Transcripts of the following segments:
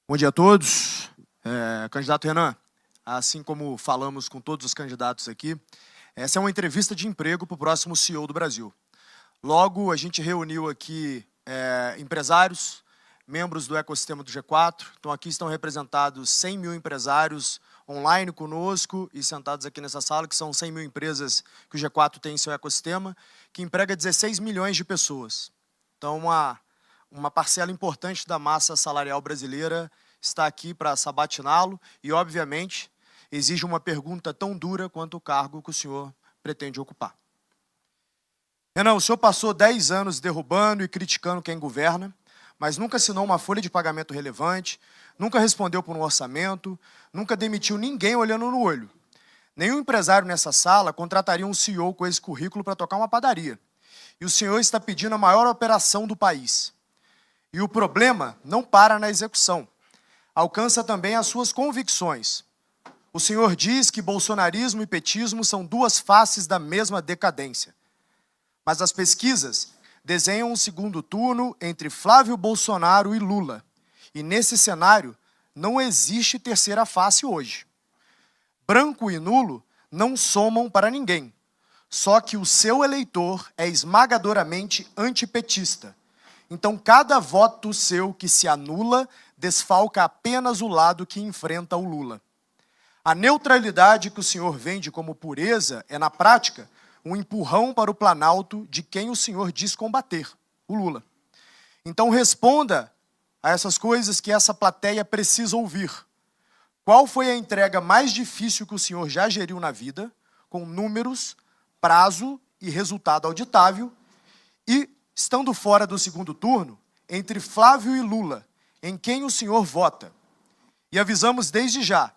Bom dia a todos. Candidato Renan, assim como falamos com todos os candidatos aqui, essa é uma entrevista de emprego para o próximo CEO do Brasil. Logo, a gente reuniu aqui empresários, membros do ecossistema do G4. Então, aqui estão representados 100 mil empresários online conosco e sentados aqui nessa sala, que são 100 mil empresas que o G4 tem em seu ecossistema, que emprega 16 milhões de pessoas. Então, uma parcela importante da massa salarial brasileira está aqui para sabatiná-lo e, obviamente, exige uma pergunta tão dura quanto o cargo que o senhor pretende ocupar. Renan, o senhor passou 10 anos derrubando e criticando quem governa, mas nunca assinou uma folha de pagamento relevante, nunca respondeu por um orçamento, nunca demitiu ninguém olhando no olho. Nenhum empresário nessa sala contrataria um CEO com esse currículo para tocar uma padaria. E o senhor está pedindo a maior operação do país. E o problema não para na execução. Alcança também as suas convicções. O senhor diz que bolsonarismo e petismo são duas faces da mesma decadência. Mas as pesquisas desenham um segundo turno entre Flávio Bolsonaro e Lula. E nesse cenário, não existe terceira face hoje. Branco e nulo não somam para ninguém. Só que o seu eleitor é esmagadoramente antipetista. Então, cada voto seu que se anula desfalca apenas o lado que enfrenta o Lula. A neutralidade que o senhor vende como pureza é, na prática, um empurrão para o Planalto de quem o senhor diz combater, o Lula. Então, responda a essas coisas que essa plateia precisa ouvir. Qual foi a entrega mais difícil que o senhor já geriu na vida, com números, prazo e resultado auditável, e, estando fora do segundo turno, entre Flávio e Lula, em quem o senhor vota? E avisamos desde já,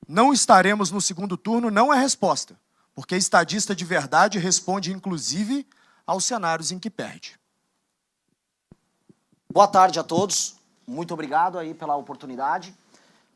não estaremos no segundo turno não é resposta, porque estadista de verdade responde, inclusive, aos cenários em que perde. Boa tarde a todos, muito obrigado aí pela oportunidade.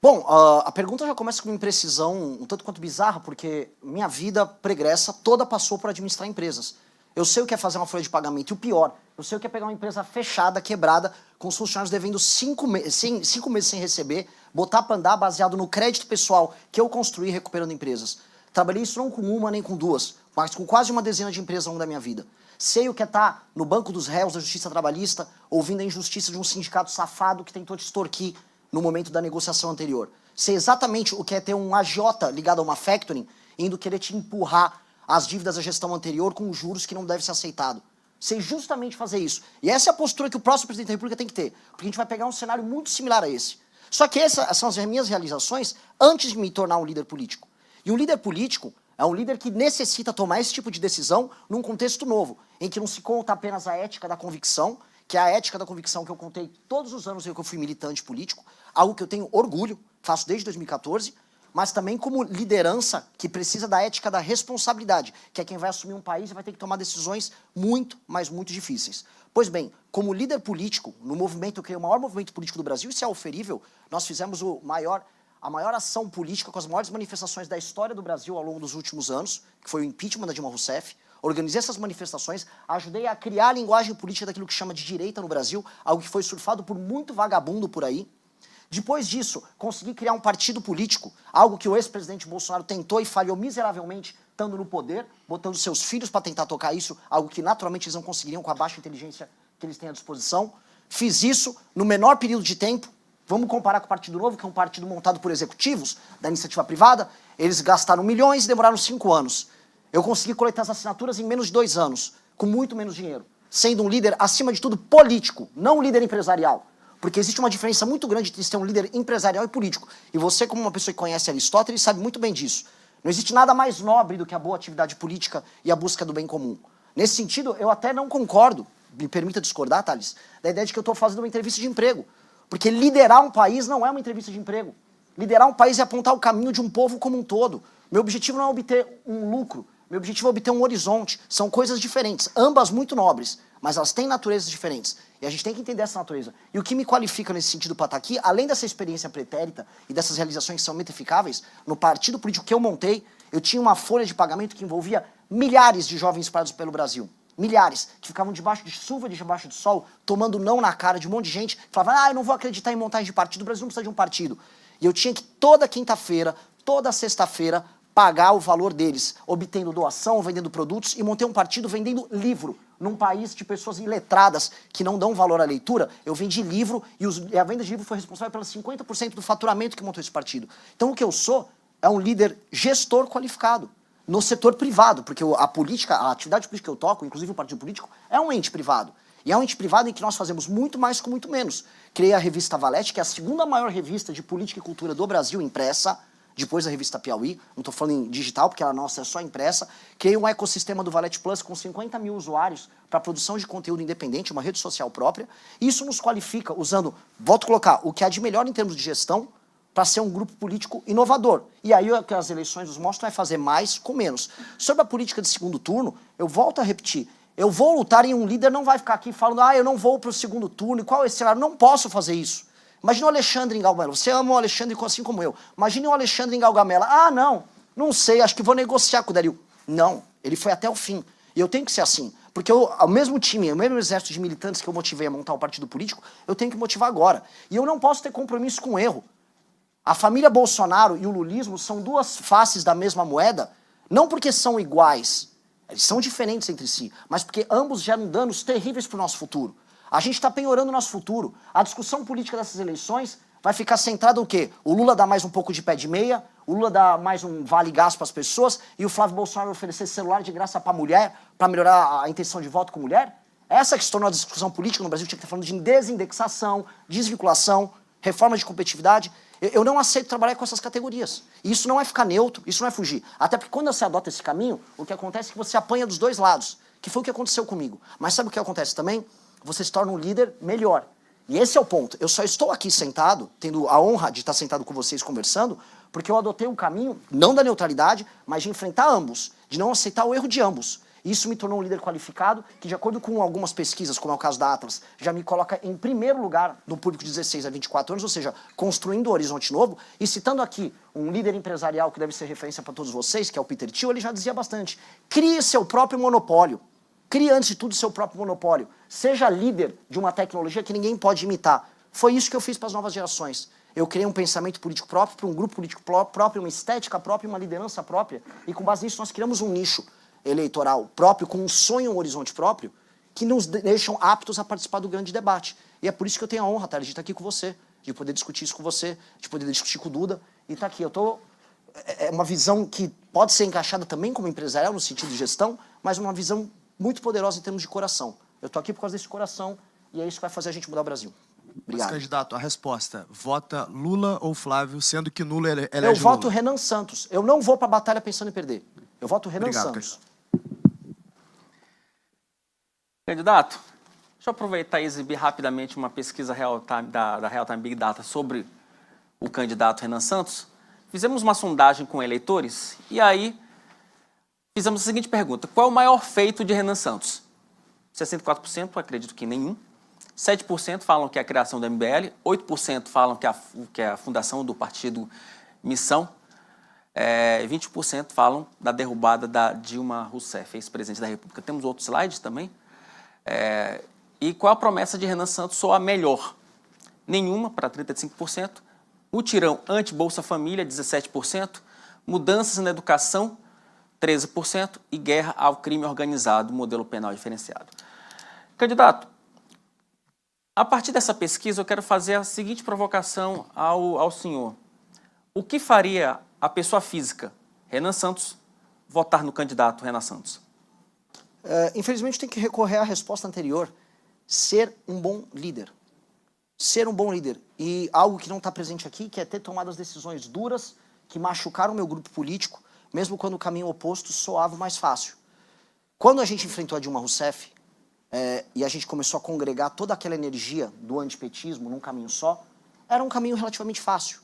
Bom, a pergunta já começa com uma imprecisão um tanto quanto bizarra, porque minha vida pregressa toda passou por administrar empresas. Eu sei o que é fazer uma folha de pagamento, e o pior, eu sei o que é pegar uma empresa fechada, quebrada, com os funcionários devendo 5 meses sem receber, botar para andar baseado no crédito pessoal que eu construí recuperando empresas. Trabalhei isso não com uma nem com duas, mas com quase uma dezena de empresas ao longo da minha vida. Sei o que é estar no banco dos réus da justiça trabalhista, ouvindo a injustiça de um sindicato safado que tentou te extorquir no momento da negociação anterior. Sei exatamente o que é ter um agiota ligado a uma factoring, indo querer te empurrar as dívidas da gestão anterior com juros que não deve ser aceitado. Sei justamente fazer isso. E essa é a postura que o próximo presidente da República tem que ter, porque a gente vai pegar um cenário muito similar a esse. Só que essas são as minhas realizações antes de me tornar um líder político. E um líder político é um líder que necessita tomar esse tipo de decisão num contexto novo, em que não se conta apenas a ética da convicção, que é a ética da convicção que eu contei todos os anos que eu fui militante político, algo que eu tenho orgulho, faço desde 2014, mas também como liderança que precisa da ética da responsabilidade, que é quem vai assumir um país e vai ter que tomar decisões muito, mas muito difíceis. Pois bem, como líder político, no movimento, eu criei o maior movimento político do Brasil, isso é oferível, nós fizemos a maior ação política com as maiores manifestações da história do Brasil ao longo dos últimos anos, que foi o impeachment da Dilma Rousseff. Organizei essas manifestações, ajudei a criar a linguagem política daquilo que chama de direita no Brasil, algo que foi surfado por muito vagabundo por aí. Depois disso, consegui criar um partido político, algo que o ex-presidente Bolsonaro tentou e falhou miseravelmente, estando no poder, botando seus filhos para tentar tocar isso, algo que naturalmente eles não conseguiriam com a baixa inteligência que eles têm à disposição. Fiz isso no menor período de tempo. Vamos comparar com o Partido Novo, que é um partido montado por executivos da iniciativa privada. Eles gastaram milhões e demoraram 5 anos. Eu consegui coletar as assinaturas em menos de 2 anos, com muito menos dinheiro, sendo um líder, acima de tudo, político, não um líder empresarial. Porque existe uma diferença muito grande entre ser um líder empresarial e político. E você, como uma pessoa que conhece Aristóteles, sabe muito bem disso. Não existe nada mais nobre do que a boa atividade política e a busca do bem comum. Nesse sentido, eu até não concordo, me permita discordar, Thales, da ideia de que eu estou fazendo uma entrevista de emprego. Porque liderar um país não é uma entrevista de emprego. Liderar um país é apontar o caminho de um povo como um todo. Meu objetivo não é obter um lucro, meu objetivo é obter um horizonte. São coisas diferentes, ambas muito nobres, mas elas têm naturezas diferentes. E a gente tem que entender essa natureza. E o que me qualifica nesse sentido para estar aqui, além dessa experiência pretérita e dessas realizações que são metrificáveis, no partido político que eu montei, eu tinha uma folha de pagamento que envolvia milhares de jovens espalhados pelo Brasil. milhares, que ficavam debaixo de chuva, debaixo de sol, tomando não na cara de um monte de gente, falavam, eu não vou acreditar em montagem de partido, o Brasil não precisa de um partido. E eu tinha que toda quinta-feira, toda sexta-feira, pagar o valor deles, obtendo doação, vendendo produtos, e montei um partido vendendo livro. Num país de pessoas iletradas que não dão valor à leitura, eu vendi livro e a venda de livro foi responsável pelos 50% do faturamento que montou esse partido. Então o que eu sou é um líder gestor qualificado no setor privado, porque a política, a atividade política que eu toco, inclusive o partido político, é um ente privado. E é um ente privado em que nós fazemos muito mais com muito menos. Criei a revista Valete, que é a segunda maior revista de política e cultura do Brasil impressa, depois da revista Piauí, não estou falando em digital, porque a nossa é só impressa. Criei um ecossistema do Valete Plus com 50 mil usuários para produção de conteúdo independente, uma rede social própria. Isso nos qualifica usando, volto a colocar, o que há de melhor em termos de gestão para ser um grupo político inovador. E aí o que as eleições nos mostram é fazer mais com menos. Sobre a política de segundo turno, eu volto a repetir, eu vou lutar e um líder não vai ficar aqui falando, eu não vou para o segundo turno, e qual é esse cenário? Não posso fazer isso. Imagina o Alexandre em Gaugamela. Você ama o Alexandre assim como eu. Imagine o Alexandre em Gaugamela. Não sei, acho que vou negociar com o Dario. Não, ele foi até o fim. E eu tenho que ser assim. Porque o mesmo time, o mesmo exército de militantes que eu motivei a montar o partido político, eu tenho que motivar agora. E eu não posso ter compromisso com o erro. A família Bolsonaro e o lulismo são duas faces da mesma moeda, não porque são iguais, eles são diferentes entre si, mas porque ambos geram danos terríveis para o nosso futuro. A gente está penhorando o nosso futuro. A discussão política dessas eleições vai ficar centrada no quê? O Lula dá mais um pouco de pé de meia, o Lula dá mais um vale-gás para as pessoas e o Flávio Bolsonaro oferecer celular de graça para mulher, para melhorar a intenção de voto com mulher? Essa que se tornou a discussão política no Brasil, tinha que estar falando de desindexação, desvinculação, reforma de competitividade. Eu não aceito trabalhar com essas categorias. E isso não é ficar neutro, isso não é fugir. Até porque quando você adota esse caminho, o que acontece é que você apanha dos dois lados, que foi o que aconteceu comigo. Mas sabe o que acontece também? Você se torna um líder melhor. E esse é o ponto. Eu só estou aqui sentado, tendo a honra de estar sentado com vocês conversando, porque eu adotei um caminho, não da neutralidade, mas de enfrentar ambos, de não aceitar o erro de ambos. Isso me tornou um líder qualificado, que de acordo com algumas pesquisas, como é o caso da Atlas, já me coloca em primeiro lugar no público de 16 a 24 anos, ou seja, construindo um horizonte novo. E citando aqui um líder empresarial que deve ser referência para todos vocês, que é o Peter Thiel, ele já dizia bastante, crie seu próprio monopólio. Crie, antes de tudo, seu próprio monopólio. Seja líder de uma tecnologia que ninguém pode imitar. Foi isso que eu fiz para as novas gerações. Eu criei um pensamento político próprio, para um grupo político próprio, uma estética própria, uma liderança própria. E com base nisso nós criamos um nicho eleitoral próprio, com um sonho, um horizonte próprio, que nos deixam aptos a participar do grande debate. E é por isso que eu tenho a honra, Thalys, de estar aqui com você, de poder discutir isso com você, de poder discutir com o Duda. E estar aqui. É uma visão que pode ser encaixada também como empresarial, no sentido de gestão, mas uma visão muito poderosa em termos de coração. Eu estou aqui por causa desse coração e é isso que vai fazer a gente mudar o Brasil. Obrigado. Mas, candidato, a resposta, vota Lula ou Flávio, sendo que Lula elege Eu voto Lula? Renan Santos. Eu não vou para a batalha pensando em perder. Eu voto Renan Obrigado, Santos. Candidato, deixa eu aproveitar e exibir rapidamente uma pesquisa da Real Time Big Data sobre o candidato Renan Santos. Fizemos uma sondagem com eleitores e aí fizemos a seguinte pergunta: qual é o maior feito de Renan Santos? 64% acredito que nenhum, 7% falam que é a criação do MBL, 8% falam que é a fundação do partido Missão, 20% falam da derrubada da Dilma Rousseff, ex-presidente da República. Temos outros slides também. E qual a promessa de Renan Santos soa melhor? Nenhuma, para 35%. O tirão anti-Bolsa Família, 17%. Mudanças na educação, 13%. E guerra ao crime organizado, modelo penal diferenciado. Candidato, a partir dessa pesquisa eu quero fazer a seguinte provocação ao senhor. O que faria a pessoa física, Renan Santos, votar no candidato Renan Santos? Infelizmente tem que recorrer à resposta anterior. Ser um bom líder. Ser um bom líder. E algo que não está presente aqui, que é ter tomado as decisões duras que machucaram o meu grupo político, mesmo quando o caminho oposto soava mais fácil. Quando a gente enfrentou a Dilma Rousseff, e a gente começou a congregar toda aquela energia do antipetismo num caminho só, era um caminho relativamente fácil.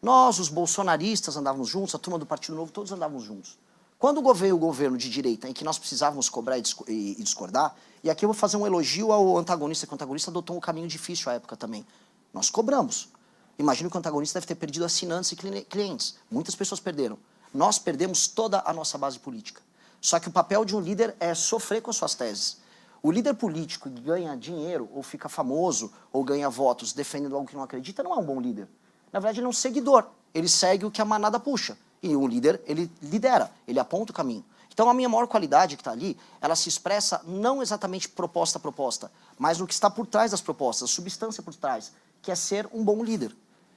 Nós, os bolsonaristas, andávamos juntos, a turma do Partido Novo, todos andávamos juntos. Quando veio o governo de direita, em que nós precisávamos cobrar e discordar, e aqui eu vou fazer um elogio ao antagonista, que o antagonista adotou um caminho difícil à época também. Nós cobramos. Imagino que o antagonista deve ter perdido assinantes e clientes. Muitas pessoas perderam. Nós perdemos toda a nossa base política. Só que o papel de um líder é sofrer com as suas teses. O líder político que ganha dinheiro, ou fica famoso, ou ganha votos defendendo algo que não acredita, não é um bom líder. Na verdade, ele é um seguidor. Ele segue o que a manada puxa. E o líder, ele lidera, ele aponta o caminho. Então, a minha maior qualidade que está ali, ela se expressa não exatamente proposta a proposta, mas no que está por trás das propostas, a substância por trás, que é ser um bom líder.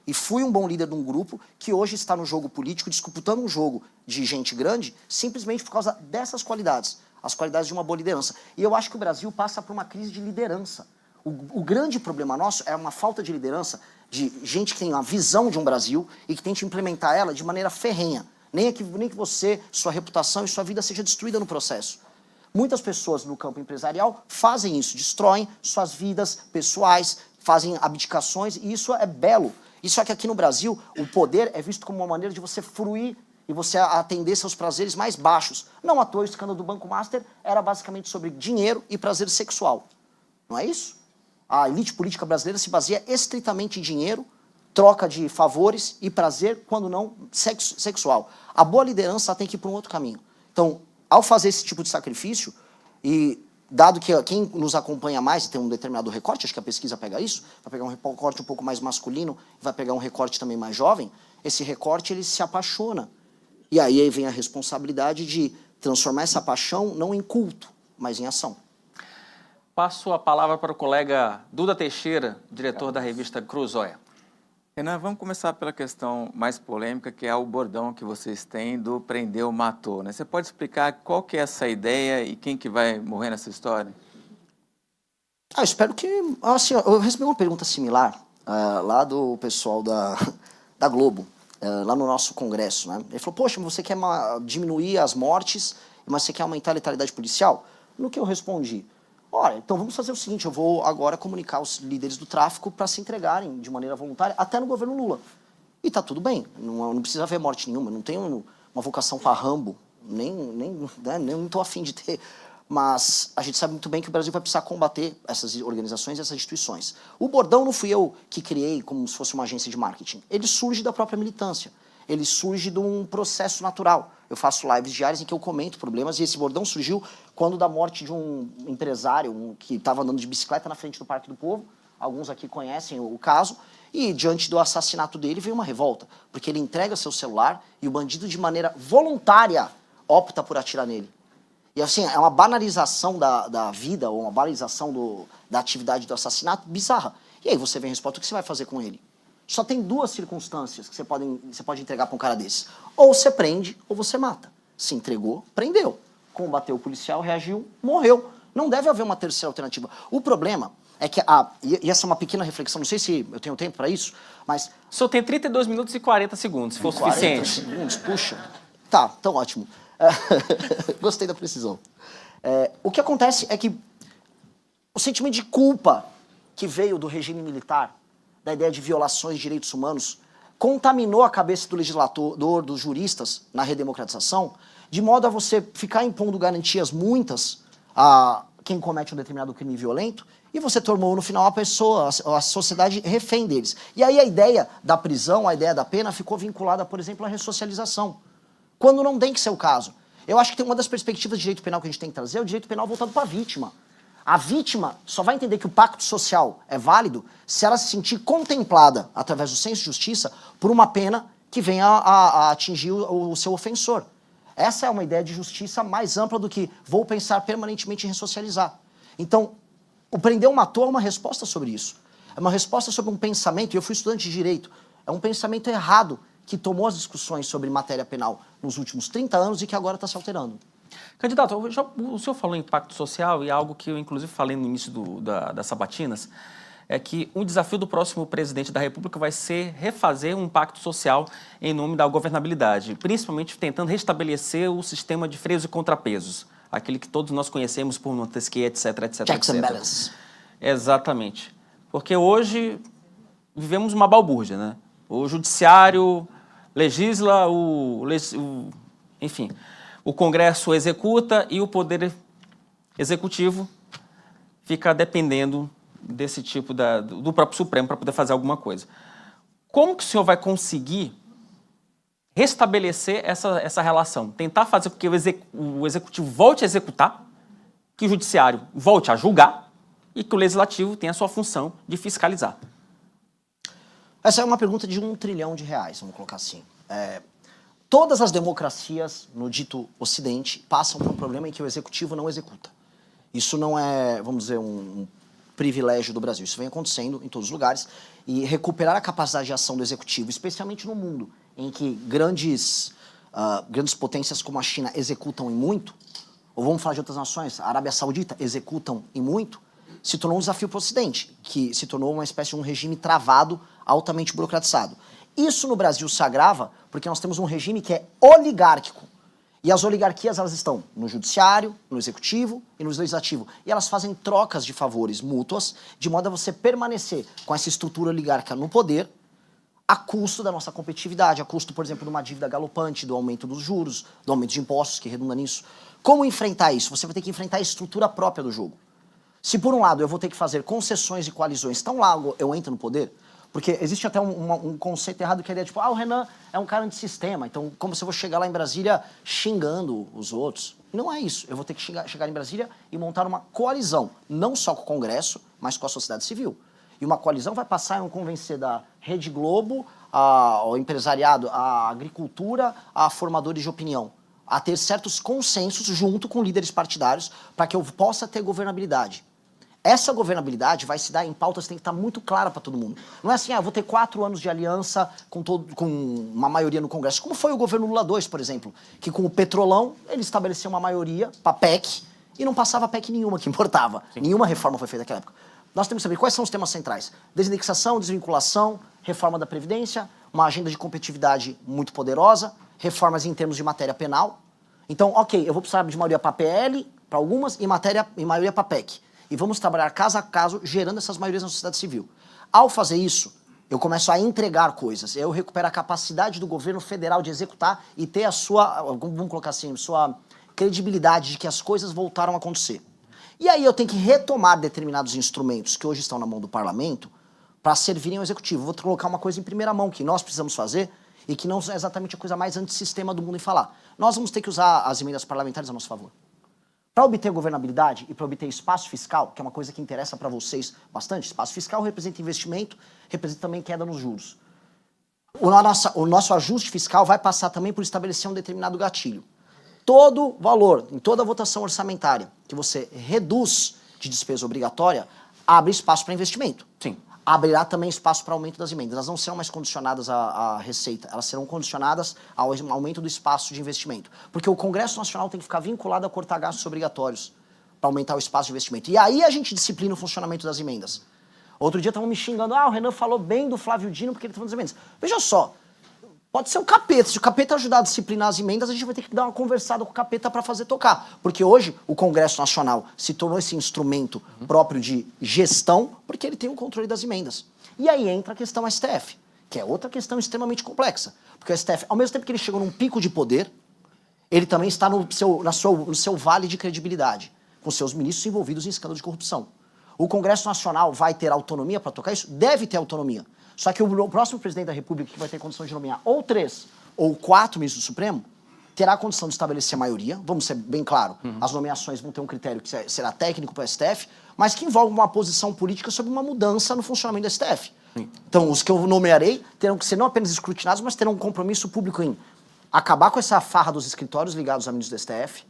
E fui um bom líder de um grupo que hoje está no jogo político, disputando um jogo de gente grande, simplesmente por causa dessas qualidades, as qualidades de uma boa liderança. E eu acho que o Brasil passa por uma crise de liderança. O grande problema nosso é uma falta de liderança, de gente que tem uma visão de um Brasil e que tente implementar ela de maneira ferrenha. Nem que você, sua reputação e sua vida seja destruída no processo. Muitas pessoas no campo empresarial fazem isso, destroem suas vidas pessoais, fazem abdicações, e isso é belo. E só que aqui no Brasil, o poder é visto como uma maneira de você fruir e você atender seus prazeres mais baixos. Não à toa, o escândalo do Banco Master era basicamente sobre dinheiro e prazer sexual. Não é isso? A elite política brasileira se baseia estritamente em dinheiro, troca de favores e prazer, quando não sexual. A boa liderança tem que ir para um outro caminho. Então, ao fazer esse tipo de sacrifício, e dado que quem nos acompanha mais tem um determinado recorte, acho que a pesquisa pega isso, vai pegar um recorte um pouco mais masculino, vai pegar um recorte também mais jovem, esse recorte ele se apaixona. E aí vem a responsabilidade de transformar essa paixão não em culto, mas em ação. Passo a palavra para o colega Duda Teixeira, diretor da revista Cruzoia. Renan, vamos começar pela questão mais polêmica, que é o bordão que vocês têm do prendeu, matou, né? Você pode explicar qual que é essa ideia e quem que vai morrer nessa história? Eu espero que... Assim, eu recebi uma pergunta similar lá do pessoal da Globo, lá no nosso congresso, né? Ele falou, poxa, você quer diminuir as mortes, mas você quer aumentar a letalidade policial? No que eu respondi? Olha, então vamos fazer o seguinte, eu vou agora comunicar os líderes do tráfico para se entregarem de maneira voluntária, até no governo Lula. E tá tudo bem, não precisa haver morte nenhuma, não tenho uma vocação para Rambo, nem tô afim de ter. Mas a gente sabe muito bem que o Brasil vai precisar combater essas organizações e essas instituições. O bordão não fui eu que criei como se fosse uma agência de marketing. Ele surge da própria militância. Ele surge de um processo natural. Eu faço lives diárias em que eu comento problemas e esse bordão surgiu quando da morte de um empresário que estava andando de bicicleta na frente do Parque do Povo. Alguns aqui conhecem o caso. E diante do assassinato dele veio uma revolta, porque ele entrega seu celular e o bandido de maneira voluntária opta por atirar nele. E assim, é uma banalização da vida ou uma banalização da atividade do assassinato bizarra. E aí você vem a resposta, o que você vai fazer com ele? Só tem duas circunstâncias que você pode entregar para um cara desse. Ou você prende, ou você mata. Se entregou, prendeu. Combateu o policial, reagiu, morreu. Não deve haver uma terceira alternativa. O problema é que, e essa é uma pequena reflexão, não sei se eu tenho tempo para isso, mas... O senhor tem 32 minutos e 40 segundos, se for 40 suficiente. segundos, puxa. Tá, então ótimo. Gostei da precisão. O que acontece é que o sentimento de culpa que veio do regime militar, da ideia de violações de direitos humanos, contaminou a cabeça do legislador, dos juristas, na redemocratização, de modo a você ficar impondo garantias muitas a quem comete um determinado crime violento, e você tornou, no final, a sociedade refém deles. E aí a ideia da prisão, a ideia da pena, ficou vinculada, por exemplo, à ressocialização, quando não tem que ser o caso. Eu acho que tem uma das perspectivas de direito penal que a gente tem que trazer, é o direito penal voltado para a vítima. A vítima só vai entender que o pacto social é válido se ela se sentir contemplada, através do senso de justiça, por uma pena que venha a atingir o seu ofensor. Essa é uma ideia de justiça mais ampla do que vou pensar permanentemente em ressocializar. Então, o prendeu matou é uma resposta sobre isso. É uma resposta sobre um pensamento, e eu fui estudante de direito, é um pensamento errado que tomou as discussões sobre matéria penal nos últimos 30 anos e que agora está se alterando. Candidato, o senhor falou em impacto social e algo que eu, inclusive, falei no início das sabatinas, é que um desafio do próximo presidente da República vai ser refazer um pacto social em nome da governabilidade, principalmente tentando restabelecer o sistema de freios e contrapesos, aquele que todos nós conhecemos por Montesquieu, etc, etc, Checks etc. and balances. Exatamente. Porque hoje vivemos uma balbúrdia, né? O judiciário legisla, enfim, o Congresso executa e o Poder Executivo fica dependendo desse tipo do próprio Supremo para poder fazer alguma coisa. Como que o senhor vai conseguir restabelecer essa relação, tentar fazer com que o executivo volte a executar, que o judiciário volte a julgar e que o legislativo tenha a sua função de fiscalizar. Essa é uma pergunta de R$1 trilhão, vamos colocar assim. Todas as democracias no dito Ocidente passam por um problema em que o executivo não executa. Isso não é, vamos dizer, um privilégio do Brasil. Isso vem acontecendo em todos os lugares. E recuperar a capacidade de ação do executivo, especialmente no mundo em que grandes potências como a China executam em muito, ou vamos falar de outras nações, a Arábia Saudita executam em muito, se tornou um desafio para o Ocidente, que se tornou uma espécie de um regime travado, altamente burocratizado. Isso no Brasil se agrava porque nós temos um regime que é oligárquico. E as oligarquias, elas estão no judiciário, no executivo e no legislativo. E elas fazem trocas de favores mútuas, de modo a você permanecer com essa estrutura oligárquica no poder, a custo da nossa competitividade, a custo, por exemplo, de uma dívida galopante, do aumento dos juros, do aumento de impostos, que redunda nisso. Como enfrentar isso? Você vai ter que enfrentar a estrutura própria do jogo. Se, por um lado, eu vou ter que fazer concessões e coalizões tão logo eu entro no poder, porque existe até um conceito errado que é a ideia, tipo, o Renan é um cara antissistema, então como se eu vou chegar lá em Brasília xingando os outros? E não é isso. Eu vou ter que chegar em Brasília e montar uma coalizão, não só com o Congresso, mas com a sociedade civil. E uma coalizão vai passar a convencer da Rede Globo, ao empresariado, à agricultura, a formadores de opinião, a ter certos consensos junto com líderes partidários para que eu possa ter governabilidade. Essa governabilidade vai se dar em pautas que tem que estar muito clara para todo mundo. Não é assim, eu vou ter 4 anos de aliança com uma maioria no Congresso. Como foi o governo Lula II, por exemplo, que com o Petrolão ele estabeleceu uma maioria para PEC e não passava PEC nenhuma que importava. Sim. Nenhuma reforma foi feita naquela época. Nós temos que saber quais são os temas centrais. Desindexação, desvinculação, reforma da Previdência, uma agenda de competitividade muito poderosa, reformas em termos de matéria penal. Então, ok, eu vou precisar de maioria para PL, para algumas, e maioria para PEC. E vamos trabalhar caso a caso, gerando essas maiorias na sociedade civil. Ao fazer isso, eu começo a entregar coisas. Eu recupero a capacidade do governo federal de executar e ter a sua, vamos colocar assim, sua credibilidade de que as coisas voltaram a acontecer. E aí eu tenho que retomar determinados instrumentos que hoje estão na mão do parlamento para servirem ao executivo. Vou colocar uma coisa em primeira mão que nós precisamos fazer e que não é exatamente a coisa mais antissistema do mundo em falar. Nós vamos ter que usar as emendas parlamentares a nosso favor. Para obter governabilidade e para obter espaço fiscal, que é uma coisa que interessa para vocês bastante, espaço fiscal representa investimento, representa também queda nos juros. O nosso ajuste fiscal vai passar também por estabelecer um determinado gatilho. Todo valor, em toda votação orçamentária, que você reduz de despesa obrigatória, abre espaço para investimento. Sim. Abrirá também espaço para aumento das emendas. Elas não serão mais condicionadas à receita, elas serão condicionadas ao aumento do espaço de investimento. Porque o Congresso Nacional tem que ficar vinculado a cortar gastos obrigatórios para aumentar o espaço de investimento. E aí a gente disciplina o funcionamento das emendas. Outro dia estavam me xingando, o Renan falou bem do Flávio Dino porque ele está falando das emendas. Veja só, pode ser o capeta. Se o capeta ajudar a disciplinar as emendas, a gente vai ter que dar uma conversada com o capeta para fazer tocar. Porque hoje o Congresso Nacional se tornou esse instrumento próprio de gestão, porque ele tem o controle das emendas. E aí entra a questão STF, que é outra questão extremamente complexa. Porque o STF, ao mesmo tempo que ele chegou num pico de poder, ele também está no seu vale de credibilidade, com seus ministros envolvidos em escândalo de corrupção. O Congresso Nacional vai ter autonomia para tocar isso? Deve ter autonomia. Só que o próximo presidente da República, que vai ter condição de nomear ou 3 ou 4 ministros do Supremo, terá a condição de estabelecer a maioria. Vamos ser bem claro, as nomeações vão ter um critério que será técnico para o STF, mas que envolve uma posição política sobre uma mudança no funcionamento do STF. Então, os que eu nomearei terão que ser não apenas escrutinados, mas terão um compromisso público em acabar com essa farra dos escritórios ligados a ministros do STF,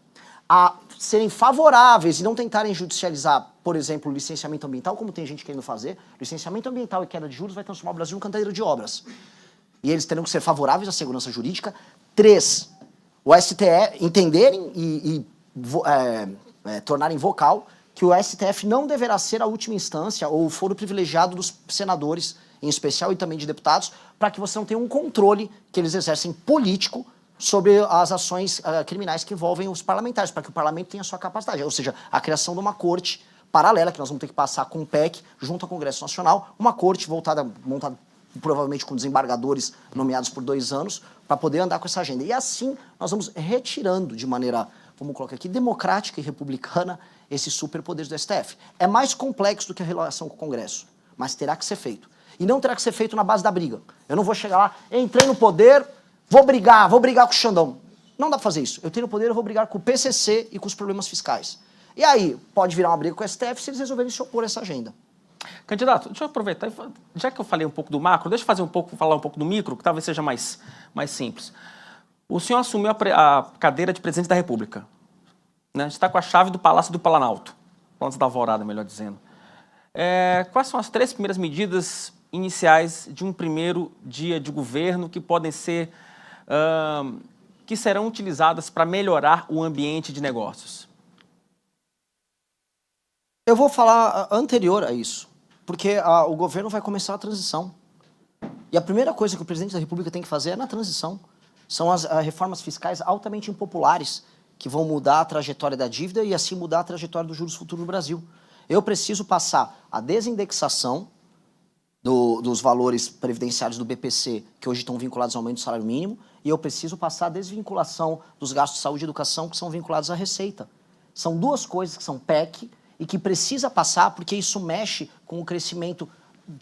a serem favoráveis e não tentarem judicializar, por exemplo, o licenciamento ambiental, como tem gente querendo fazer. Licenciamento ambiental e queda de juros vai transformar o Brasil em um canteiro de obras. E eles terão que ser favoráveis à segurança jurídica. 3, o STF entenderem e tornarem vocal que o STF não deverá ser a última instância ou o foro privilegiado dos senadores, em especial, e também de deputados, para que você não tenha um controle que eles exercem político sobre as ações criminais que envolvem os parlamentares, para que o parlamento tenha a sua capacidade. Ou seja, a criação de uma corte paralela, que nós vamos ter que passar com o PEC, junto ao Congresso Nacional, uma corte montada provavelmente com desembargadores nomeados por 2 anos, para poder andar com essa agenda. E assim nós vamos retirando de maneira, vamos colocar aqui, democrática e republicana, esses superpoderes do STF. É mais complexo do que a relação com o Congresso, mas terá que ser feito. E não terá que ser feito na base da briga. Eu não vou chegar lá, entrei no poder, vou brigar com o Xandão. Não dá pra fazer isso. Eu tenho poder, eu vou brigar com o PCC e com os problemas fiscais. E aí, pode virar uma briga com o STF se eles resolverem se opor a essa agenda. Candidato, deixa eu aproveitar, já que eu falei um pouco do macro, deixa eu falar um pouco do micro, que talvez seja mais simples. O senhor assumiu a cadeira de presidente da República. Né? A gente está com a chave do Palácio do Planalto, Palácio da Alvorada, melhor dizendo. Quais são as 3 primeiras medidas iniciais de um primeiro dia de governo que podem ser, que serão utilizadas para melhorar o ambiente de negócios? Eu vou falar anterior a isso, porque o governo vai começar a transição. E a primeira coisa que o presidente da República tem que fazer é na transição. São as reformas fiscais altamente impopulares que vão mudar a trajetória da dívida e assim mudar a trajetória dos juros futuros no Brasil. Eu preciso passar a desindexação dos valores previdenciários do BPC, que hoje estão vinculados ao aumento do salário mínimo, e eu preciso passar a desvinculação dos gastos de saúde e educação, que são vinculados à receita. São 2 coisas que são PEC e que precisa passar porque isso mexe com o crescimento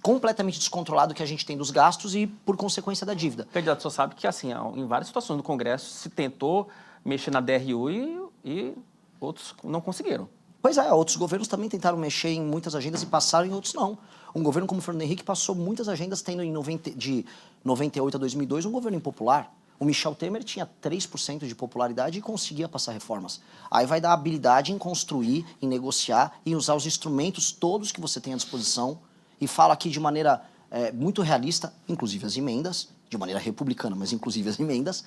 completamente descontrolado que a gente tem dos gastos e, por consequência, da dívida. Candidato, o senhor sabe que, assim, em várias situações do Congresso se tentou mexer na DRU e outros não conseguiram. Pois é, outros governos também tentaram mexer em muitas agendas e passaram, em outros não. Um governo como o Fernando Henrique passou muitas agendas, tendo de 98 a 2002 um governo impopular. O Michel Temer tinha 3% de popularidade e conseguia passar reformas. Aí vai dar habilidade em construir, em negociar, em usar os instrumentos todos que você tem à disposição. E fala aqui de maneira muito realista, inclusive as emendas, de maneira republicana, mas inclusive as emendas,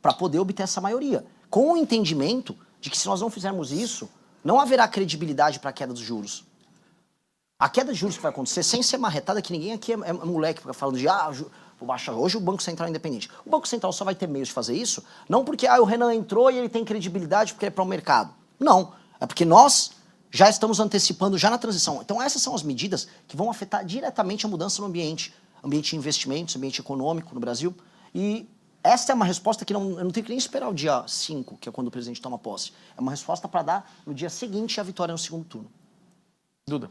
para poder obter essa maioria. Com o entendimento de que se nós não fizermos isso, não haverá credibilidade para a queda dos juros. A queda de juros que vai acontecer, sem ser marretada, que ninguém aqui é moleque para falando de vou baixar hoje o Banco Central é independente. O Banco Central só vai ter meios de fazer isso, não porque o Renan entrou e ele tem credibilidade porque ele é para o mercado. Não, é porque nós já estamos antecipando já na transição. Então essas são as medidas que vão afetar diretamente a mudança no ambiente de investimentos, ambiente econômico no Brasil. E essa é uma resposta que eu não tenho que nem esperar o dia 5, que é quando o presidente toma posse. É uma resposta para dar no dia seguinte a vitória no segundo turno. Duda.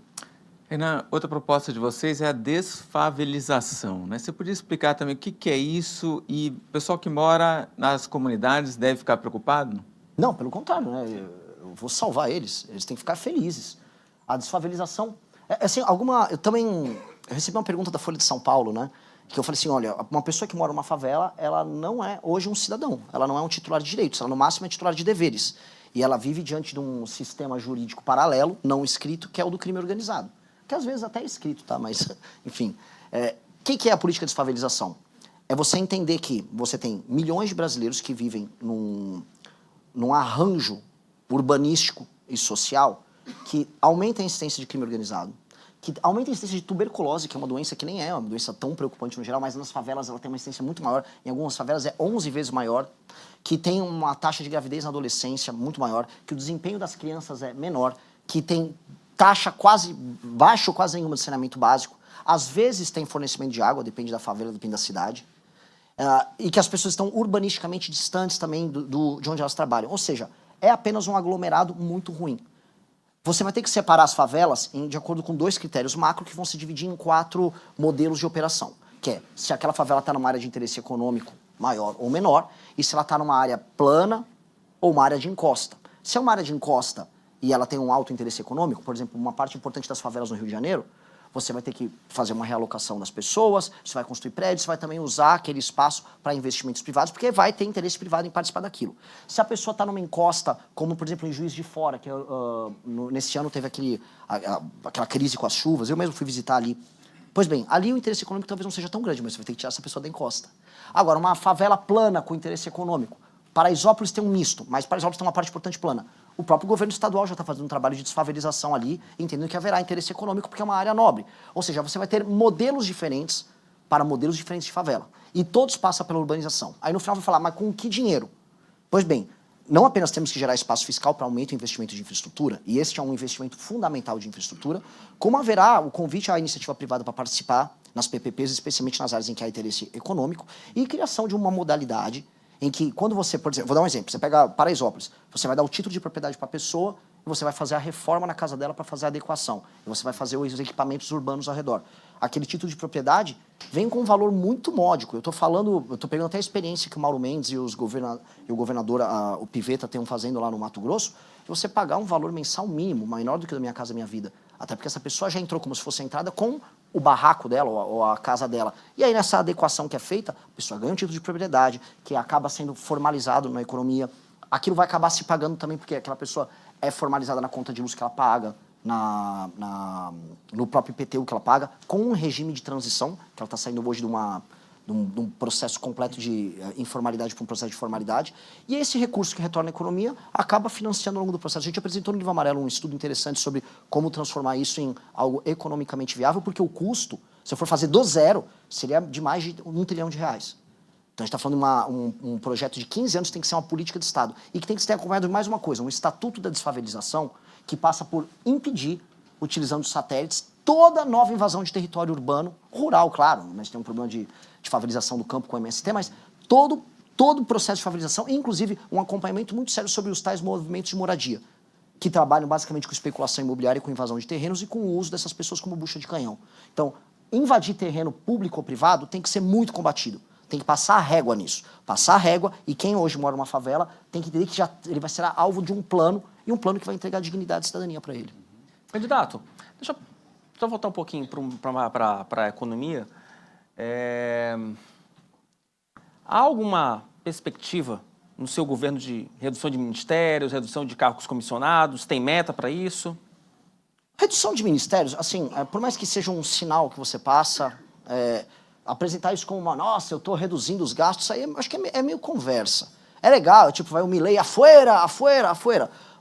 Renan, outra proposta de vocês é a desfavelização, né? Você podia explicar também o que é isso e o pessoal que mora nas comunidades deve ficar preocupado? Não, pelo contrário, né? Eu vou salvar eles têm que ficar felizes. A desfavelização... assim, eu recebi uma pergunta da Folha de São Paulo, né? Que eu falei assim, olha, uma pessoa que mora numa favela, ela não é hoje um cidadão, ela não é um titular de direitos, ela no máximo é titular de deveres. E ela vive diante de um sistema jurídico paralelo, não escrito, que é o do crime organizado. Que às vezes até é escrito, tá? Mas, enfim. O que é a política de desfavelização? É você entender que você tem milhões de brasileiros que vivem num arranjo urbanístico e social que aumenta a incidência de crime organizado, que aumenta a incidência de tuberculose, que é uma doença que nem é uma doença tão preocupante no geral, mas nas favelas ela tem uma incidência muito maior, em algumas favelas é 11 vezes maior, que tem uma taxa de gravidez na adolescência muito maior, que o desempenho das crianças é menor, que tem taxa baixo quase nenhuma de saneamento básico, às vezes tem fornecimento de água, depende da favela, depende da cidade, e que as pessoas estão urbanisticamente distantes também de onde elas trabalham, ou seja, é apenas um aglomerado muito ruim. Você vai ter que separar as favelas de acordo com 2 critérios macro que vão se dividir em 4 modelos de operação, que é se aquela favela está numa área de interesse econômico maior ou menor, e se ela está numa área plana ou uma área de encosta. Se é uma área de encosta e ela tem um alto interesse econômico, por exemplo, uma parte importante das favelas no Rio de Janeiro, você vai ter que fazer uma realocação das pessoas, você vai construir prédios, você vai também usar aquele espaço para investimentos privados, porque vai ter interesse privado em participar daquilo. Se a pessoa está numa encosta, como por exemplo em Juiz de Fora, que nesse ano teve aquela crise com as chuvas, eu mesmo fui visitar ali. Pois bem, ali o interesse econômico talvez não seja tão grande, mas você vai ter que tirar essa pessoa da encosta. Agora, uma favela plana com interesse econômico, Paraisópolis tem um misto, mas Paraisópolis tem uma parte importante plana. O próprio governo estadual já está fazendo um trabalho de desfavelização ali, entendendo que haverá interesse econômico porque é uma área nobre. Ou seja, você vai ter modelos diferentes para modelos diferentes de favela. E todos passam pela urbanização. Aí no final vai falar, mas com que dinheiro? Pois bem, não apenas temos que gerar espaço fiscal para aumento e investimento de infraestrutura, e este é um investimento fundamental de infraestrutura, como haverá o convite à iniciativa privada para participar nas PPPs, especialmente nas áreas em que há interesse econômico, e criação de uma modalidade em que, quando você, por exemplo, vou dar um exemplo, você pega Paraisópolis, você vai dar o título de propriedade para a pessoa, você vai fazer a reforma na casa dela para fazer a adequação. E você vai fazer os equipamentos urbanos ao redor. Aquele título de propriedade vem com um valor muito módico. Eu tô pegando até a experiência que o Mauro Mendes e o governador, o Piveta, estão fazendo lá no Mato Grosso, de você pagar um valor mensal mínimo, menor do que da Minha Casa Minha Vida. Até porque essa pessoa já entrou como se fosse a entrada com o barraco dela ou a casa dela. E aí, nessa adequação que é feita, a pessoa ganha um título de propriedade, que acaba sendo formalizado na economia. Aquilo vai acabar se pagando também, porque aquela pessoa é formalizada na conta de luz que ela paga, no próprio IPTU que ela paga, com um regime de transição, que ela está saindo hoje de um processo completo de informalidade para um processo de formalidade. E esse recurso que retorna à economia acaba financiando ao longo do processo. A gente apresentou no Livro Amarelo um estudo interessante sobre como transformar isso em algo economicamente viável, porque o custo, se eu for fazer do zero, seria de mais de R$1 trilhão. Então, a gente está falando de um projeto de 15 anos que tem que ser uma política de Estado e que tem que ser acompanhado de mais uma coisa, um estatuto da desfavelização que passa por impedir, utilizando satélites, toda nova invasão de território urbano, rural, claro, mas tem um problema de favelização do campo com o MST, mas todo o processo de favelização, inclusive um acompanhamento muito sério sobre os tais movimentos de moradia, que trabalham basicamente com especulação imobiliária, com invasão de terrenos e com o uso dessas pessoas como bucha de canhão. Então, invadir terreno público ou privado tem que ser muito combatido. Tem que passar a régua nisso. Passar a régua, e quem hoje mora numa favela tem que entender que ele vai ser alvo de um plano, e um plano que vai entregar dignidade e cidadania para ele. Candidato, deixa eu voltar um pouquinho para a economia. Há alguma perspectiva no seu governo de redução de ministérios, redução de cargos comissionados? Tem meta para isso? Redução de ministérios, assim, por mais que seja um sinal que você passa, apresentar isso como nossa, eu estou reduzindo os gastos, isso aí acho que é meio conversa. É legal, tipo, vai o Milei, afuera.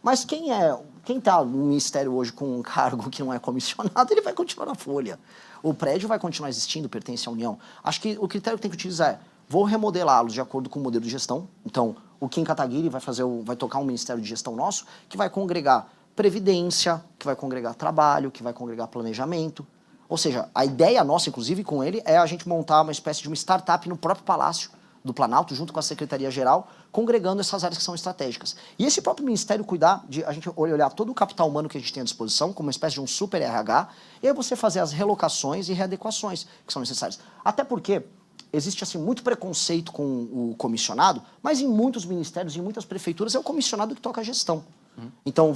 Mas quem tá no ministério hoje com um cargo que não é comissionado, ele vai continuar na folha. O prédio vai continuar existindo, pertence à União. Acho que o critério que tem que utilizar é, vou remodelá-los de acordo com o modelo de gestão. Então, o Kim Kataguiri vai tocar um ministério de gestão nosso, que vai congregar previdência, que vai congregar trabalho, que vai congregar planejamento. Ou seja, a ideia nossa, inclusive, com ele, é a gente montar uma espécie de uma startup no próprio Palácio do Planalto, junto com a Secretaria-Geral, congregando essas áreas que são estratégicas. E esse próprio Ministério cuidar de a gente olhar todo o capital humano que a gente tem à disposição, como uma espécie de um super RH, e aí você fazer as relocações e readequações que são necessárias. Até porque existe assim, muito preconceito com o comissionado, mas em muitos ministérios, em muitas prefeituras, é o comissionado que toca a gestão. Então,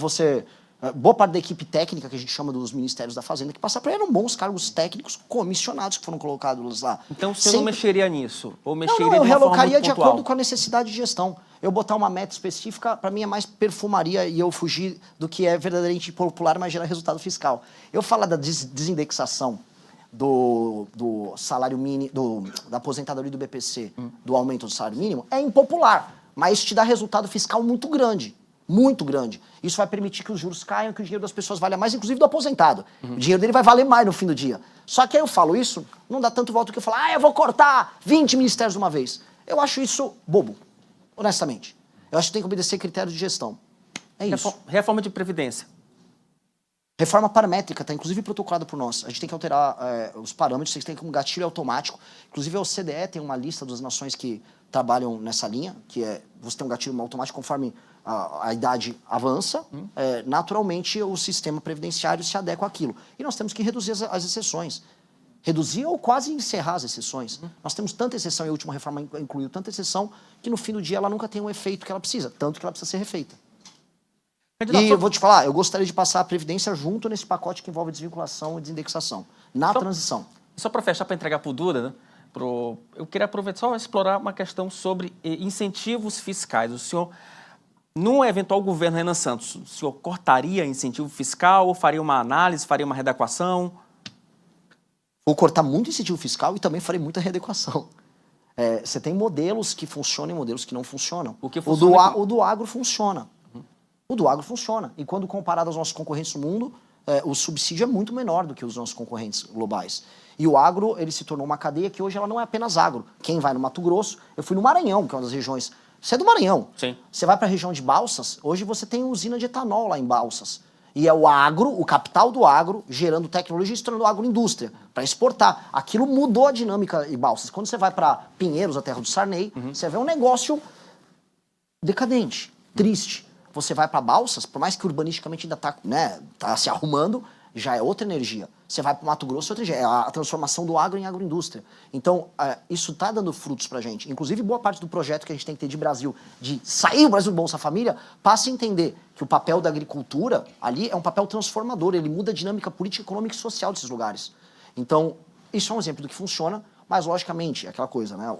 boa parte da equipe técnica, que a gente chama dos ministérios da Fazenda, que passa para ele, eram bons cargos técnicos comissionados que foram colocados lá. Então, você não mexeria nisso? Ou mexeria não, eu de uma forma relocaria muito de pontual? acordo com a necessidade de gestão. Eu botar uma meta específica, para mim, é mais perfumaria e eu fugir do que é verdadeiramente popular, mas gera resultado fiscal. Eu falar da desindexação do salário mínimo, da aposentadoria do BPC, do aumento do salário mínimo, é impopular, mas te dá resultado fiscal muito grande. Muito grande. Isso vai permitir que os juros caiam, que o dinheiro das pessoas valha mais, inclusive do aposentado. O dinheiro dele vai valer mais no fim do dia. Só que aí eu falo isso, não dá tanto volta que eu falo, eu vou cortar 20 ministérios de uma vez. Eu acho isso bobo, honestamente. Eu acho que tem que obedecer critérios de gestão. É isso. Reforma de Previdência. Reforma paramétrica, está inclusive protocolada por nós. A gente tem que alterar os parâmetros, vocês têm que um gatilho automático. Inclusive, a OCDE tem uma lista das nações que trabalham nessa linha, que é você tem um gatilho automático conforme a idade avança, naturalmente o sistema previdenciário se adequa àquilo. E nós temos que reduzir as exceções. Reduzir ou quase encerrar as exceções. Nós temos tanta exceção, e a última reforma incluiu tanta exceção, que no fim do dia ela nunca tem o efeito que ela precisa, tanto que ela precisa ser refeita. E eu vou te falar, eu gostaria de passar a Previdência junto nesse pacote que envolve desvinculação e desindexação, na transição. Só para fechar, para entregar para o Duda, né? Eu queria aproveitar só explorar uma questão sobre incentivos fiscais. O senhor, num eventual governo Renan Santos, o senhor cortaria incentivo fiscal ou faria uma análise, faria uma readequação? Vou cortar muito incentivo fiscal e também farei muita readequação. Você tem modelos que funcionam e modelos que não funcionam. O que funciona o do agro funciona. O do agro funciona. E quando comparado aos nossos concorrentes no mundo, o subsídio é muito menor do que os nossos concorrentes globais. E o agro, ele se tornou uma cadeia que hoje ela não é apenas agro. Quem vai no Mato Grosso, eu fui no Maranhão, que é uma das regiões... Você é do Maranhão. Sim. Você vai para a região de Balsas, hoje você tem usina de etanol lá em Balsas. E é o agro, o capital do agro, gerando tecnologia e se tornando agroindústria, para exportar. Aquilo mudou a dinâmica em Balsas. Quando você vai para Pinheiros, a terra do Sarney, você vê um negócio decadente, triste. você vai para Balsas, por mais que urbanisticamente ainda está, né, tá se arrumando, já é outra energia. Você vai para o Mato Grosso, outra energia. É a transformação do agro em agroindústria. Então, isso está dando frutos para a gente. Inclusive, boa parte do projeto que a gente tem que ter de Brasil, de sair o Brasil do Bolsa Família, passa a entender que o papel da agricultura ali é um papel transformador. Ele muda a dinâmica política, econômica e social desses lugares. Então, isso é um exemplo do que funciona, mas, logicamente, é aquela coisa, né?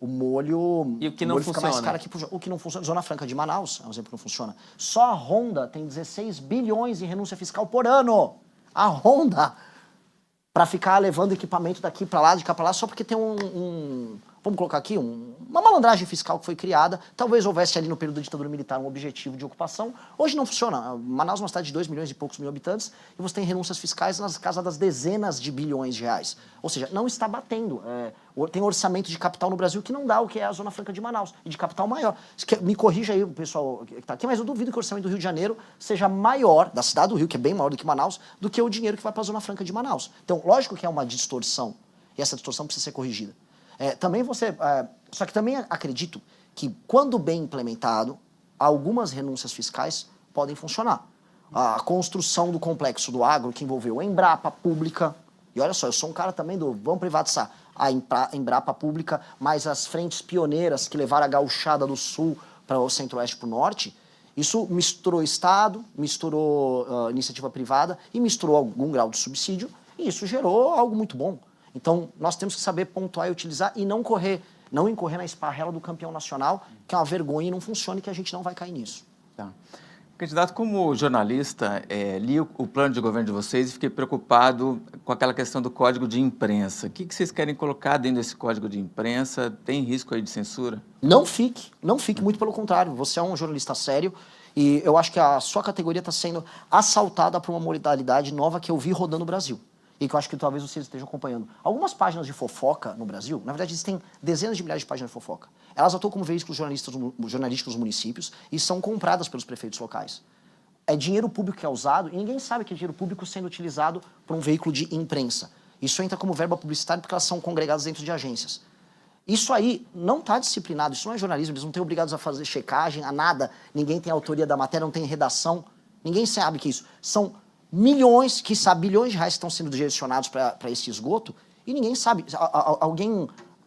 O molho, E o que o não molho fica mais funciona? caro aqui. O que não funciona, Zona Franca de Manaus, é um exemplo que não funciona. Só a Honda tem 16 bilhões em renúncia fiscal por ano. A Honda, para ficar levando equipamento daqui para lá, de cá para lá, só porque tem vamos colocar aqui, uma malandragem fiscal que foi criada. Talvez houvesse ali no período da ditadura militar um objetivo de ocupação. Hoje não funciona. Manaus é uma cidade de 2 milhões e poucos mil habitantes e você tem renúncias fiscais nas casas das dezenas de bilhões de reais. Ou seja, não está batendo. Tem orçamento de capital no Brasil que não dá o que é a Zona Franca de Manaus, e de capital maior. Me corrija aí o pessoal que está aqui, mas eu duvido que o orçamento do Rio de Janeiro seja maior, da cidade do Rio, que é bem maior do que Manaus, do que o dinheiro que vai para a Zona Franca de Manaus. Então, lógico que é uma distorção, e essa distorção precisa ser corrigida. Só que também acredito que, quando bem implementado, algumas renúncias fiscais podem funcionar. A construção do complexo do agro, que envolveu a Embrapa Pública, e olha só, eu sou um cara também do vamos privatizar a Embrapa Pública, mas as frentes pioneiras que levaram a gauchada do sul para o centro-oeste para o norte, isso misturou Estado, misturou iniciativa privada e misturou algum grau de subsídio, e isso gerou algo muito bom. Então, nós temos que saber pontuar e utilizar e não incorrer na esparrela do campeão nacional, que é uma vergonha e não funciona e que a gente não vai cair nisso. Tá. Candidato, como jornalista, li o plano de governo de vocês e fiquei preocupado com aquela questão do código de imprensa. O que vocês querem colocar dentro desse código de imprensa? Tem risco aí de censura? Não fique, muito pelo contrário. Você é um jornalista sério e eu acho que a sua categoria está sendo assaltada por uma modalidade nova que eu vi rodando no Brasil. E que eu acho que talvez vocês estejam acompanhando. Algumas páginas de fofoca no Brasil, na verdade, existem dezenas de milhares de páginas de fofoca. Elas atuam como veículos jornalísticos nos municípios e são compradas pelos prefeitos locais. É dinheiro público que é usado e ninguém sabe que é dinheiro público sendo utilizado por um veículo de imprensa. Isso entra como verba publicitária porque elas são congregadas dentro de agências. Isso aí não está disciplinado, isso não é jornalismo, eles não estão obrigados a fazer checagem, a nada, ninguém tem autoria da matéria, não tem redação, ninguém sabe que isso. São milhões, quiçá bilhões de reais que estão sendo direcionados para esse esgoto e ninguém sabe.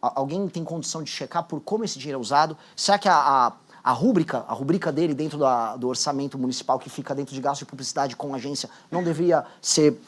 Alguém tem condição de checar por como esse dinheiro é usado? Será que a rubrica dele dentro do orçamento municipal que fica dentro de gasto de publicidade com agência não deveria ser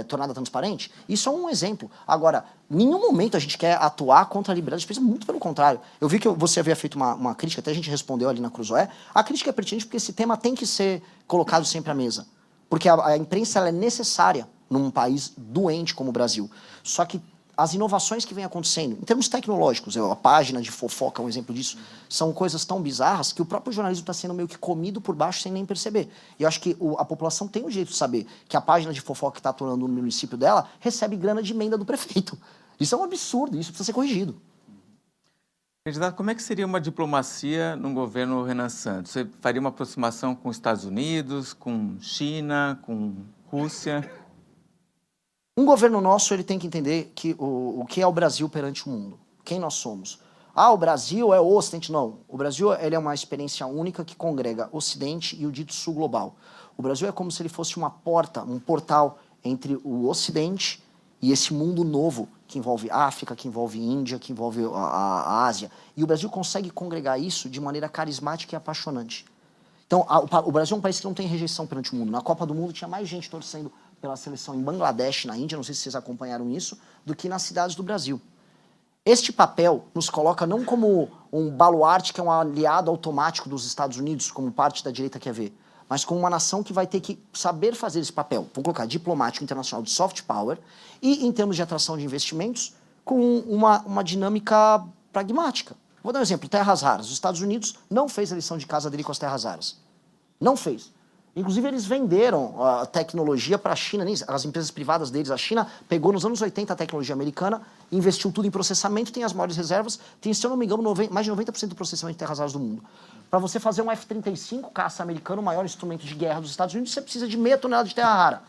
tornada transparente? Isso é um exemplo. Agora, em nenhum momento a gente quer atuar contra a liberdade de expressão, muito pelo contrário. Eu vi que você havia feito uma crítica, até a gente respondeu ali na Cruzoé. A crítica é pertinente porque esse tema tem que ser colocado sempre à mesa. Porque a imprensa ela é necessária num país doente como o Brasil. Só que as inovações que vêm acontecendo, em termos tecnológicos, a página de fofoca é um exemplo disso, são coisas tão bizarras que o próprio jornalismo está sendo meio que comido por baixo sem nem perceber. E eu acho que a população tem o direito de saber que a página de fofoca que está atuando no município dela recebe grana de emenda do prefeito. Isso é um absurdo, isso precisa ser corrigido. Candidato, como é que seria uma diplomacia num governo Renan Santos? Você faria uma aproximação com os Estados Unidos, com China, com Rússia? Um governo nosso ele tem que entender que o que é o Brasil perante o mundo. Quem nós somos. O Brasil é o Ocidente. Não. O Brasil ele é uma experiência única que congrega Ocidente e o dito Sul global. O Brasil é como se ele fosse uma porta, um portal entre o Ocidente e esse mundo novo que envolve África, que envolve Índia, que envolve a Ásia. E o Brasil consegue congregar isso de maneira carismática e apaixonante. Então, o Brasil é um país que não tem rejeição perante o mundo. Na Copa do Mundo tinha mais gente torcendo pela seleção em Bangladesh, na Índia, não sei se vocês acompanharam isso, do que nas cidades do Brasil. Este papel nos coloca não como um baluarte que é um aliado automático dos Estados Unidos, como parte da direita quer ver, mas como uma nação que vai ter que saber fazer esse papel, vamos colocar diplomático internacional de soft power, e em termos de atração de investimentos, com uma dinâmica pragmática. Vou dar um exemplo, terras raras. Os Estados Unidos não fez a lição de casa dele com as terras raras. Não fez. Inclusive, eles venderam a tecnologia para a China, as empresas privadas deles. A China pegou nos anos 80 a tecnologia americana, investiu tudo em processamento, tem as maiores reservas, tem, se eu não me engano, mais de 90% do processamento de terras raras do mundo. Para você fazer um F-35 caça americano, o maior instrumento de guerra dos Estados Unidos, você precisa de meia tonelada de terra rara.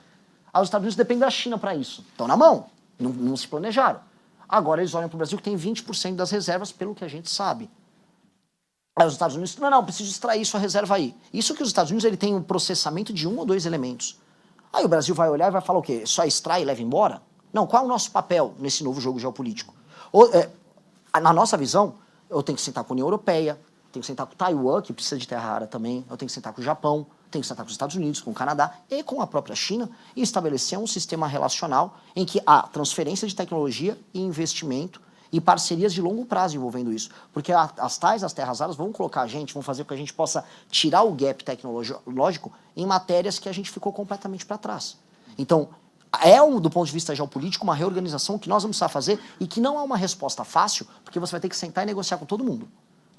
Os Estados Unidos dependem da China para isso. Estão na mão, não se planejaram. Agora eles olham para o Brasil que tem 20% das reservas, pelo que a gente sabe. Aí os Estados Unidos, não, preciso extrair sua reserva aí. Isso que os Estados Unidos ele tem um processamento de 1 ou 2 elementos. Aí o Brasil vai olhar e vai falar o quê? Só extrai e leva embora? Não, qual é o nosso papel nesse novo jogo geopolítico? Na nossa visão, eu tenho que sentar com a União Europeia, tenho que sentar com Taiwan, que precisa de terra rara também, eu tenho que sentar com o Japão, tenho que sentar com os Estados Unidos, com o Canadá e com a própria China e estabelecer um sistema relacional em que há transferência de tecnologia e investimento e parcerias de longo prazo envolvendo isso. Porque as terras raras vão colocar a gente, vão fazer com que a gente possa tirar o gap tecnológico em matérias que a gente ficou completamente para trás. Então, do ponto de vista geopolítico, uma reorganização que nós vamos precisar fazer e que não é uma resposta fácil, porque você vai ter que sentar e negociar com todo mundo.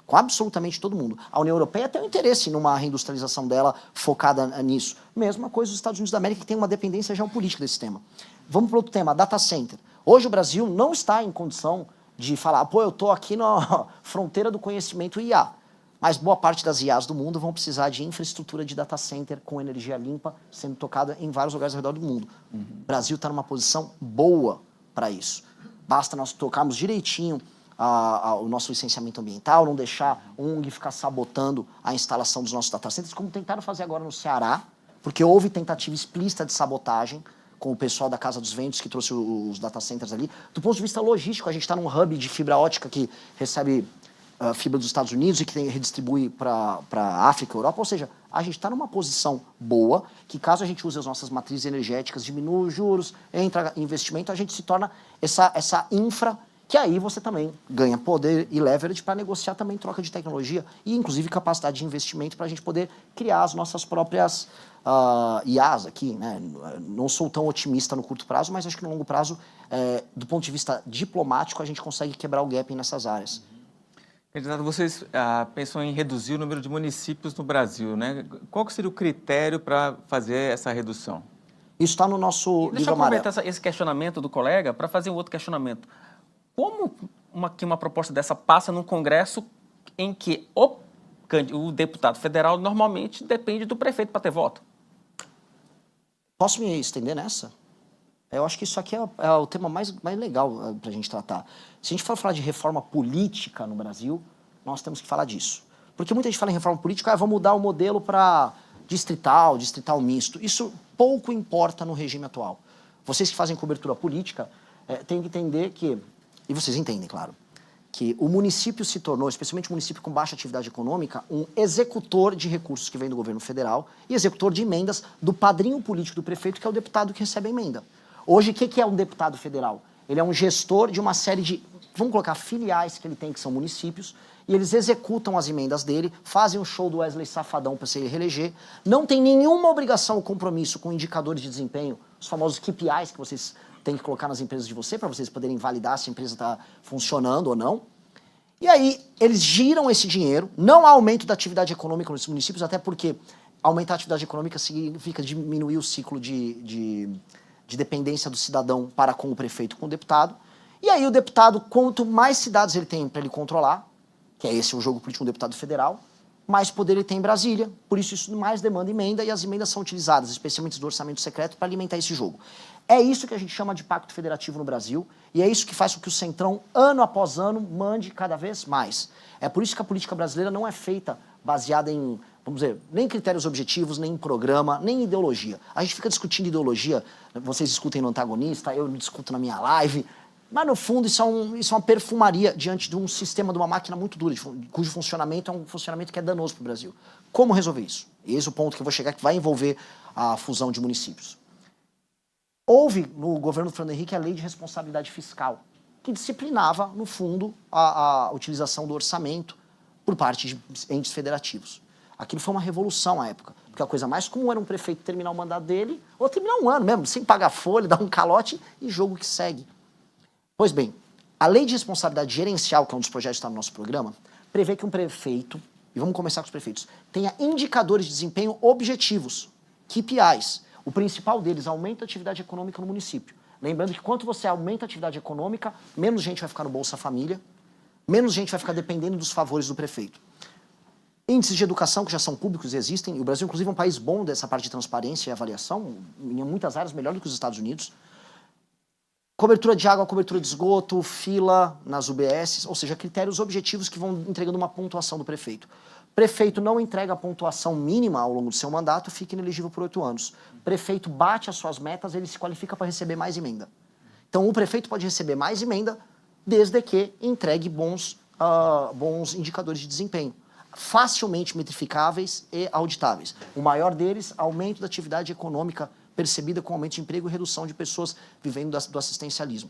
Com absolutamente todo mundo. A União Europeia tem um interesse numa reindustrialização dela focada nisso. Mesma coisa os Estados Unidos da América, que tem uma dependência geopolítica desse tema. Vamos para outro tema, data center. Hoje o Brasil não está em condição de falar, pô, eu estou aqui na fronteira do conhecimento IA. Mas boa parte das IAs do mundo vão precisar de infraestrutura de data center com energia limpa sendo tocada em vários lugares ao redor do mundo. O Brasil está numa posição boa para isso. Basta nós tocarmos direitinho o nosso licenciamento ambiental, não deixar a ONG ficar sabotando a instalação dos nossos data centers, como tentaram fazer agora no Ceará, porque houve tentativa explícita de sabotagem com o pessoal da Casa dos Ventos, que trouxe os data centers ali. Do ponto de vista logístico, a gente está num hub de fibra ótica que recebe fibra dos Estados Unidos e que redistribui para a África e Europa. Ou seja, a gente está numa posição boa, que caso a gente use as nossas matrizes energéticas, diminua os juros, entra investimento, a gente se torna essa infra, que aí você também ganha poder e leverage para negociar também troca de tecnologia e, inclusive, capacidade de investimento para a gente poder criar as nossas próprias IAs aqui, né? Não sou tão otimista no curto prazo, mas acho que no longo prazo, do ponto de vista diplomático, a gente consegue quebrar o gap nessas áreas. Candidato, vocês pensam em reduzir o número de municípios no Brasil, né? Qual que seria o critério para fazer essa redução? Isso está no nosso Deixa livro eu amarelo. aproveitar esse questionamento do colega para fazer um outro questionamento. Como uma proposta dessa passa num Congresso em que o deputado federal normalmente depende do prefeito para ter voto? Posso me estender nessa? Eu acho que isso aqui é o tema mais legal para a gente tratar. Se a gente for falar de reforma política no Brasil, nós temos que falar disso. Porque muita gente fala em reforma política, vamos mudar o modelo para distrital misto. Isso pouco importa no regime atual. Vocês que fazem cobertura política têm que entender que, e vocês entendem, claro, que o município se tornou, especialmente o município com baixa atividade econômica, um executor de recursos que vem do governo federal e executor de emendas do padrinho político do prefeito, que é o deputado que recebe a emenda. Hoje, o que é um deputado federal? Ele é um gestor de uma série de, vamos colocar, filiais que ele tem, que são municípios, e eles executam as emendas dele, fazem um show do Wesley Safadão para se reeleger, não tem nenhuma obrigação ou compromisso com indicadores de desempenho, os famosos KPIs que vocês têm que colocar nas empresas de você, para vocês poderem validar se a empresa está funcionando ou não. E aí, eles giram esse dinheiro, não há aumento da atividade econômica nesses municípios, até porque aumentar a atividade econômica significa diminuir o ciclo de dependência do cidadão para com o prefeito, com o deputado. E aí o deputado, quanto mais cidades ele tem para ele controlar, que é esse o jogo político do deputado federal, mais poder ele tem em Brasília. Por isso mais demanda emenda e as emendas são utilizadas, especialmente do orçamento secreto, para alimentar esse jogo. É isso que a gente chama de pacto federativo no Brasil e é isso que faz com que o Centrão, ano após ano, mande cada vez mais. É por isso que a política brasileira não é feita baseada em, vamos dizer, nem critérios objetivos, nem programa, nem ideologia. A gente fica discutindo ideologia, vocês discutem no antagonista, eu discuto na minha live, mas no fundo isso é uma perfumaria diante de um sistema, de uma máquina muito dura, cujo funcionamento é um funcionamento que é danoso para o Brasil. Como resolver isso? Esse é o ponto que eu vou chegar, que vai envolver a fusão de municípios. Houve no governo do Fernando Henrique a lei de responsabilidade fiscal, que disciplinava, no fundo, a utilização do orçamento por parte de entes federativos. Aquilo foi uma revolução à época, porque a coisa mais comum era um prefeito terminar o mandato dele, ou terminar um ano mesmo, sem pagar folha, dar um calote e jogo que segue. Pois bem, a lei de responsabilidade gerencial, que é um dos projetos que está no nosso programa, prevê que um prefeito, e vamos começar com os prefeitos, tenha indicadores de desempenho objetivos, KPIs. O principal deles, aumenta a atividade econômica no município. Lembrando que quanto você aumenta a atividade econômica, menos gente vai ficar no Bolsa Família, menos gente vai ficar dependendo dos favores do prefeito. Índices de educação que já são públicos e existem, e o Brasil, inclusive, é um país bom dessa parte de transparência e avaliação, em muitas áreas melhor do que os Estados Unidos. Cobertura de água, cobertura de esgoto, fila nas UBSs, ou seja, critérios objetivos que vão entregando uma pontuação do prefeito. Prefeito não entrega a pontuação mínima ao longo do seu mandato, fica inelegível por 8 anos. Prefeito bate as suas metas, ele se qualifica para receber mais emenda. Então o prefeito pode receber mais emenda desde que entregue bons indicadores de desempenho, facilmente metrificáveis e auditáveis. O maior deles, aumento da atividade econômica percebida com aumento de emprego e redução de pessoas vivendo do assistencialismo.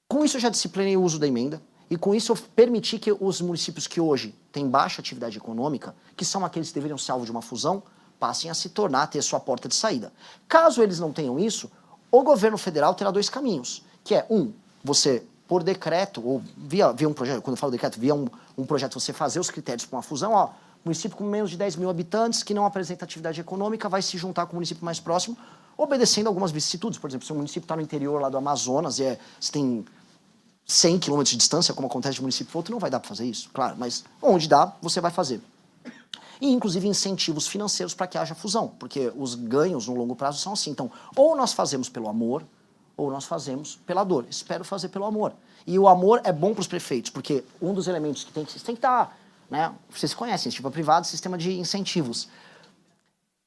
Com isso eu já disciplinei o uso da emenda e com isso eu permiti que os municípios que hoje têm baixa atividade econômica, que são aqueles que deveriam ser alvo de uma fusão, passem a se tornar, a ter sua porta de saída. Caso eles não tenham isso, o governo federal terá 2 caminhos, que é, você, por decreto, ou via um projeto, quando eu falo decreto, via um projeto, você fazer os critérios para uma fusão, município com menos de 10 mil habitantes, que não apresenta atividade econômica, vai se juntar com o município mais próximo, obedecendo algumas vicissitudes. Por exemplo, se o município está no interior lá do Amazonas e você tem 100 quilômetros de distância, como acontece de município para outro, não vai dar para fazer isso, claro, mas onde dá, você vai fazer. E, inclusive, incentivos financeiros para que haja fusão, porque os ganhos no longo prazo são assim. Então, ou nós fazemos pelo amor, ou nós fazemos pela dor. Espero fazer pelo amor. E o amor é bom para os prefeitos, porque um dos elementos que tem que estar, né? Vocês conhecem, sistema privado, sistema de incentivos.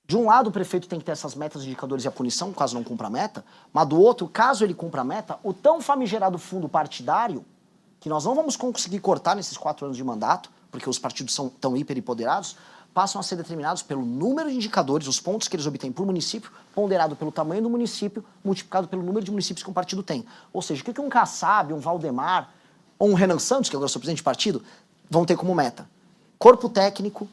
De um lado, o prefeito tem que ter essas metas, indicadores e a punição, caso não cumpra a meta, mas do outro, caso ele cumpra a meta, o tão famigerado fundo partidário, que nós não vamos conseguir cortar nesses 4 anos de mandato, porque os partidos são tão hiperempoderados, passam a ser determinados pelo número de indicadores, os pontos que eles obtêm por município, ponderado pelo tamanho do município, multiplicado pelo número de municípios que um partido tem. Ou seja, o que um Kassab, um Valdemar, ou um Renan Santos, que agora sou presidente de partido, vão ter como meta? Corpo técnico,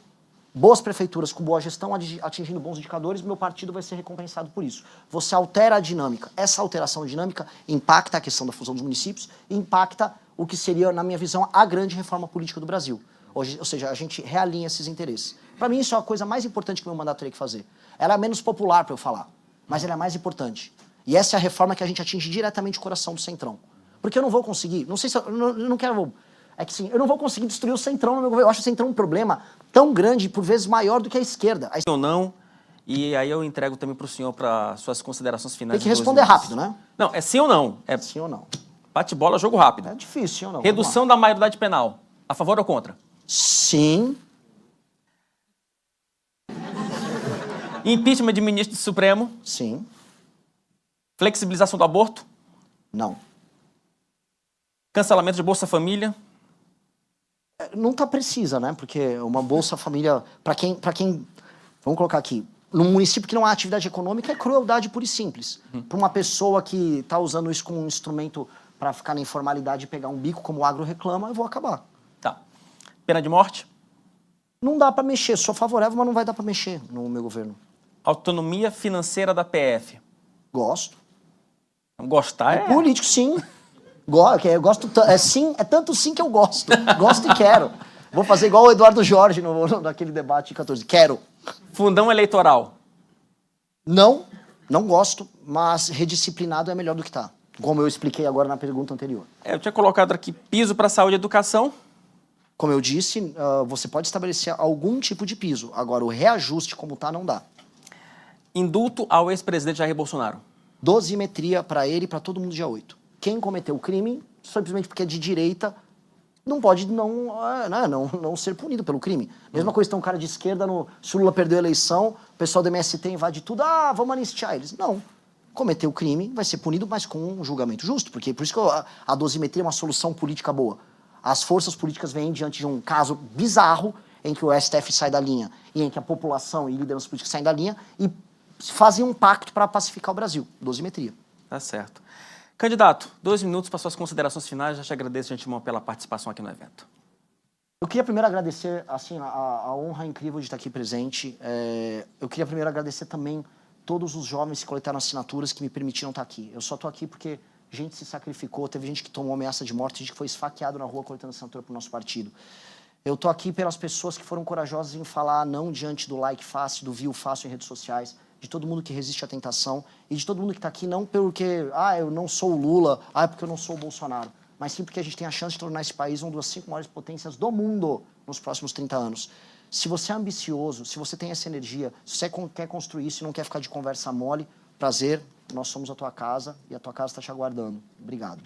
boas prefeituras com boa gestão, atingindo bons indicadores, meu partido vai ser recompensado por isso. Você altera a dinâmica. Essa alteração dinâmica impacta a questão da fusão dos municípios e impacta o que seria, na minha visão, a grande reforma política do Brasil. Ou seja, a gente realinha esses interesses. Para mim, isso é a coisa mais importante que o meu mandato teria que fazer. Ela é menos popular para eu falar, mas ela é mais importante. E essa é a reforma que a gente atinge diretamente o coração do Centrão. Porque eu não vou conseguir, não sei se eu não quero... É que sim, eu não vou conseguir destruir o Centrão no meu governo. Eu acho o Centrão um problema tão grande, por vezes maior do que a esquerda. Ou não, e aí eu entrego também para o senhor para suas considerações finais. Tem que responder rápido, né? Não, é sim ou não? É sim ou não. bate-bola, jogo rápido. É difícil, sim ou não? Redução da maioridade penal. A favor ou contra? Sim. Impeachment de ministro do Supremo. Sim. Flexibilização do aborto. Não. Cancelamento de Bolsa Família. Não precisa, né? Porque uma Bolsa Família, para quem, vamos colocar aqui, num município que não há atividade econômica, é crueldade pura e simples. Para uma pessoa que está usando isso como um instrumento para ficar na informalidade e pegar um bico, como o agro reclama, eu vou acabar. Tá. Pena de morte. Não dá para mexer. Sou favorável, mas não vai dar para mexer no meu governo. Autonomia financeira da PF. Gosto. Gostar é... Político, sim. Eu gosto, é tanto sim que eu gosto. Gosto e quero. Vou fazer igual o Eduardo Jorge naquele debate de 14. Quero. Fundão eleitoral. Não gosto, mas redisciplinado é melhor do que está. Como eu expliquei agora na pergunta anterior. Eu tinha colocado aqui piso para saúde e educação. Como eu disse, você pode estabelecer algum tipo de piso. Agora, o reajuste como está, não dá. Indulto ao ex-presidente Jair Bolsonaro. Dosimetria para ele e para todo mundo dia 8. Quem cometeu o crime, simplesmente porque é de direita, não pode não ser punido pelo crime. Mesma coisa, tem um cara de esquerda, se o Lula perdeu a eleição, o pessoal do MST invade tudo, vamos anistiar eles. Não. Cometeu o crime, vai ser punido, mas com um julgamento justo. Porque por isso que a dosimetria é uma solução política boa. As forças políticas vêm diante de um caso bizarro, em que o STF sai da linha, e em que a população e lideranças políticas saem da linha, e fazem um pacto para pacificar o Brasil. Dosimetria. Tá certo. Candidato, 2 minutos para suas considerações finais. Já te agradeço de antemão pela participação aqui no evento. Eu queria primeiro agradecer assim, a honra incrível de estar aqui presente. Eu queria primeiro agradecer também todos os jovens que coletaram assinaturas que me permitiram estar aqui. Eu só estou aqui porque gente se sacrificou, teve gente que tomou ameaça de morte, gente que foi esfaqueado na rua coletando assinatura para o nosso partido. Eu estou aqui pelas pessoas que foram corajosas em falar não diante do like fácil, do view fácil em redes sociais, de todo mundo que resiste à tentação e de todo mundo que está aqui não porque, eu não sou o Lula, é porque eu não sou o Bolsonaro, mas sim porque a gente tem a chance de tornar esse país uma das 5 maiores potências do mundo nos próximos 30 anos. Se você é ambicioso, se você tem essa energia, se você quer construir isso e não quer ficar de conversa mole, prazer, nós somos a tua casa e a tua casa está te aguardando. Obrigado.